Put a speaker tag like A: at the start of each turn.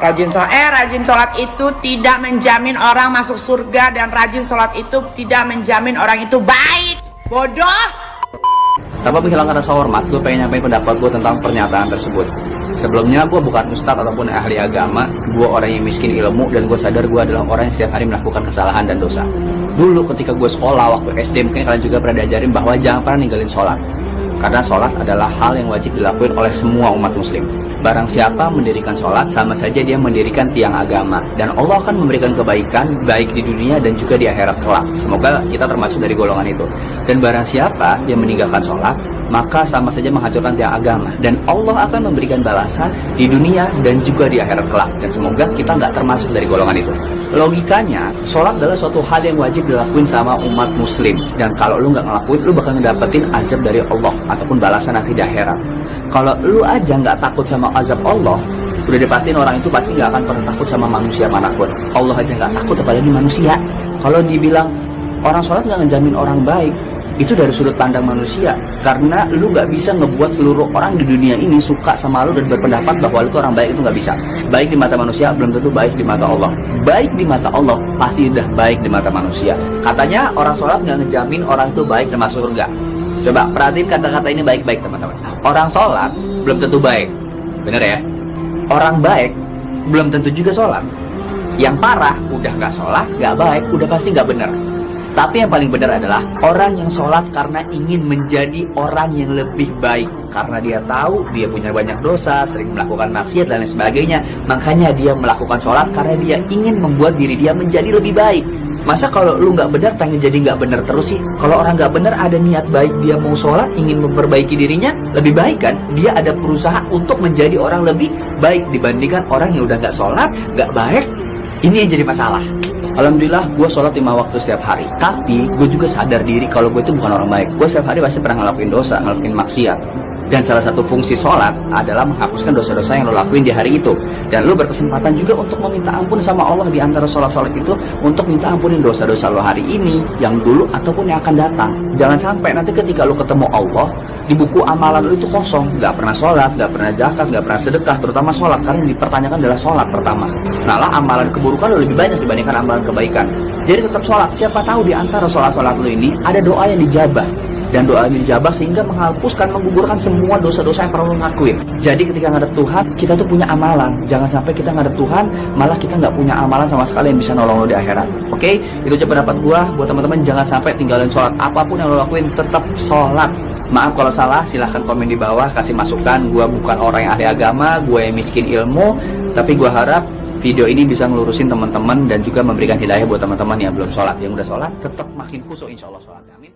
A: Rajin sholat itu tidak menjamin orang masuk surga, dan rajin sholat itu tidak menjamin orang itu baik. Bodoh.
B: Tanpa menghilangkan rasa hormat, gue pengen nyampein pendapat gue tentang pernyataan tersebut. Sebelumnya gue bukan ustadz ataupun ahli agama, gue orang yang miskin ilmu, dan gue sadar gue adalah orang yang setiap hari melakukan kesalahan dan dosa. Dulu ketika gue sekolah waktu SD, mungkin kalian juga pernah diajarin bahwa jangan pernah ninggalin sholat, karena sholat adalah hal yang wajib dilakuin oleh semua umat muslim. Barang siapa mendirikan sholat, sama saja dia mendirikan tiang agama, dan Allah akan memberikan kebaikan baik di dunia dan juga di akhirat kelak. Semoga kita termasuk dari golongan itu. Dan barang siapa yang meninggalkan sholat, maka sama saja menghancurkan tiang agama, dan Allah akan memberikan balasan di dunia dan juga di akhirat kelak. Dan semoga kita nggak termasuk dari golongan itu. Logikanya, sholat adalah suatu hal yang wajib dilakuin sama umat muslim, dan kalau lu nggak ngelakuin, lu bakal ngedapetin azab dari Allah ataupun balasan nanti di akhirat. Kalau lu aja nggak takut sama azab Allah, udah dipastiin orang itu pasti nggak akan pernah takut sama manusia manapun. Allah aja nggak takut, apalagi manusia. Kalau dibilang orang sholat nggak ngejamin orang baik, itu dari sudut pandang manusia, karena lu nggak bisa ngebuat seluruh orang di dunia ini suka sama lu dan berpendapat bahwa lu itu orang baik. Itu nggak bisa. Baik di mata manusia belum tentu baik di mata Allah. Baik di mata Allah pasti udah baik di mata manusia. Katanya orang sholat nggak ngejamin orang itu baik dan masuk surga. Coba perhatiin kata-kata ini baik-baik, teman-teman. Orang sholat belum tentu baik, bener ya? Orang baik belum tentu juga sholat. Yang parah udah nggak sholat, nggak baik, udah pasti nggak bener. Tapi yang paling benar adalah orang yang sholat karena ingin menjadi orang yang lebih baik, karena dia tahu dia punya banyak dosa, sering melakukan maksiat dan lain sebagainya. Makanya dia melakukan sholat karena dia ingin membuat diri dia menjadi lebih baik. Masa kalau lu nggak benar pengen jadi nggak benar terus sih? Kalau orang nggak benar ada niat baik, dia mau sholat, ingin memperbaiki dirinya, lebih baik kan? Dia ada berusaha untuk menjadi orang lebih baik dibandingkan orang yang udah nggak sholat, nggak baik. Ini yang jadi masalah. Alhamdulillah gue sholat 5 waktu setiap hari, tapi gue juga sadar diri kalau gue itu bukan orang baik. Gue setiap hari pasti pernah ngelakuin dosa, ngelakuin maksiat. Dan salah satu fungsi sholat adalah menghapuskan dosa-dosa yang lo lakuin di hari itu. Dan lo berkesempatan juga untuk meminta ampun sama Allah di antara sholat-sholat itu, untuk minta ampunin dosa-dosa lo hari ini, yang dulu ataupun yang akan datang. Jangan sampai nanti ketika lo ketemu Allah, di buku amalan lo itu kosong, gak pernah sholat, gak pernah zakat, gak pernah sedekah, terutama sholat, karena yang dipertanyakan adalah sholat pertama. Nah, amalan keburukan lo lebih banyak dibandingkan amalan kebaikan. Jadi tetap sholat. Siapa tahu di antara sholat-sholat lo ini ada doa yang dijabah, dan doa yang dijabah sehingga menghapuskan, menggugurkan semua dosa-dosa yang pernah lo lakuin. Jadi ketika ngadep Tuhan, kita tuh punya amalan. Jangan sampai kita ngadep Tuhan malah kita nggak punya amalan sama sekali yang bisa nolong lo di akhirat. Oke, itu aja pendapat gua. Buat teman-teman, jangan sampai tinggalin sholat. Apapun yang lo lakuin, tetap sholat. Maaf kalau salah, silahkan komen di bawah, kasih masukan. Gua bukan orang yang ahli agama, gue yang miskin ilmu, tapi gua harap video ini bisa ngelurusin teman-teman dan juga memberikan hidayah buat teman-teman yang belum sholat. Yang udah sholat, tetap makin khusyuk insya Allah sholat. Amin.